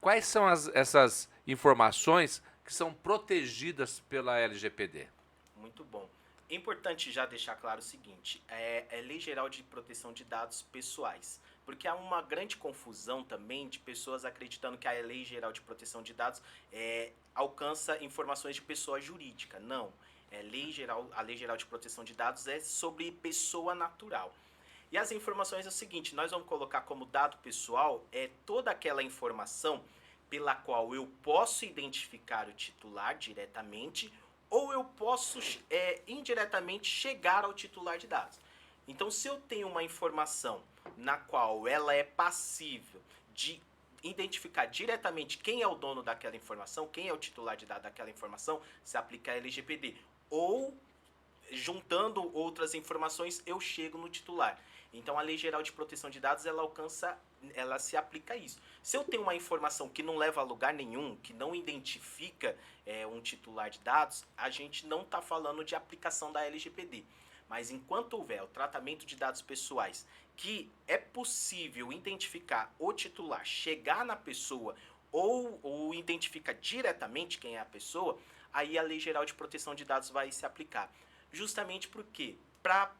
Quais são essas informações que são protegidas pela LGPD? Muito bom. É importante já deixar claro o seguinte: é Lei Geral de Proteção de Dados Pessoais. Porque há uma grande confusão também de pessoas acreditando que a Lei Geral de Proteção de Dados alcança informações de pessoa jurídica. Não. A Lei Geral de Proteção de Dados é sobre pessoa natural. E as informações é o seguinte: nós vamos colocar como dado pessoal toda aquela informação pela qual eu posso identificar o titular diretamente ou eu posso indiretamente chegar ao titular de dados. Então, se eu tenho uma informação na qual ela é passível de identificar diretamente quem é o dono daquela informação, quem é o titular de dados daquela informação, se aplica a LGPD. Ou juntando outras informações, eu chego no titular. Então a Lei Geral de Proteção de Dados ela se aplica a isso. Se eu tenho uma informação que não leva a lugar nenhum, que não identifica um titular de dados, a gente não está falando de aplicação da LGPD. Mas enquanto houver o tratamento de dados pessoais, que é possível identificar o titular, chegar na pessoa ou identifica diretamente quem é a pessoa, aí a Lei Geral de Proteção de Dados vai se aplicar. Justamente porque para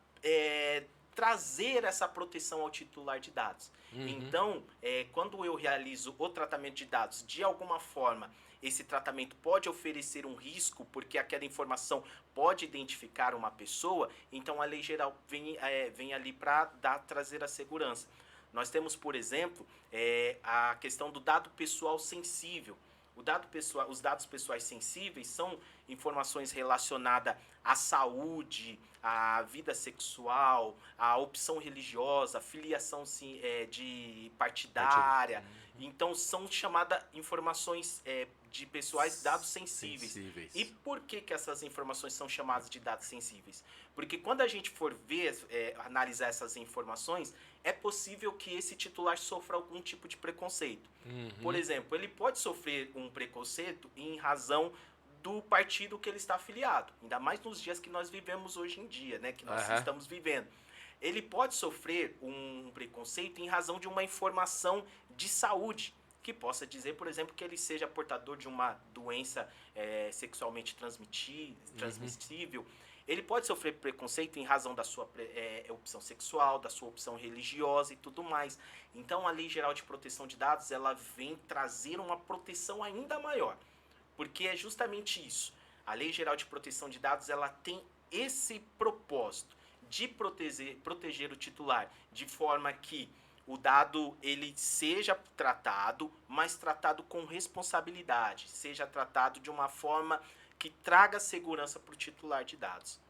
trazer essa proteção ao titular de dados. Uhum. Então, quando eu realizo o tratamento de dados, de alguma forma, esse tratamento pode oferecer um risco, porque aquela informação pode identificar uma pessoa, então a lei geral vem ali para trazer a segurança. Nós temos, por exemplo, a questão do dado pessoal sensível. Os dados pessoais sensíveis são informações relacionadas à saúde, à vida sexual, à opção religiosa, filiação de Partido. partidária. Então são chamadas informações de pessoais dados sensíveis. E Sensíveis. por que essas informações são chamadas de dados sensíveis? Porque quando a gente for ver, analisar essas informações, é possível que esse titular sofra algum tipo de preconceito. Por Uhum. exemplo, ele pode sofrer um preconceito em razão do partido que ele está afiliado, ainda mais nos dias que nós vivemos hoje em dia, né, que nós Aham. estamos vivendo. Ele pode sofrer um preconceito em razão de uma informação de saúde, que possa dizer, por exemplo, que ele seja portador de uma doença sexualmente Uhum. transmissível. Ele pode sofrer preconceito em razão da sua opção sexual, da sua opção religiosa e tudo mais. Então, a Lei Geral de Proteção de Dados ela vem trazer uma proteção ainda maior, porque é justamente isso. A Lei Geral de Proteção de Dados ela tem esse propósito de proteger o titular de forma que o dado ele seja tratado, mas tratado com responsabilidade, seja tratado de uma forma que traga segurança para o titular de dados.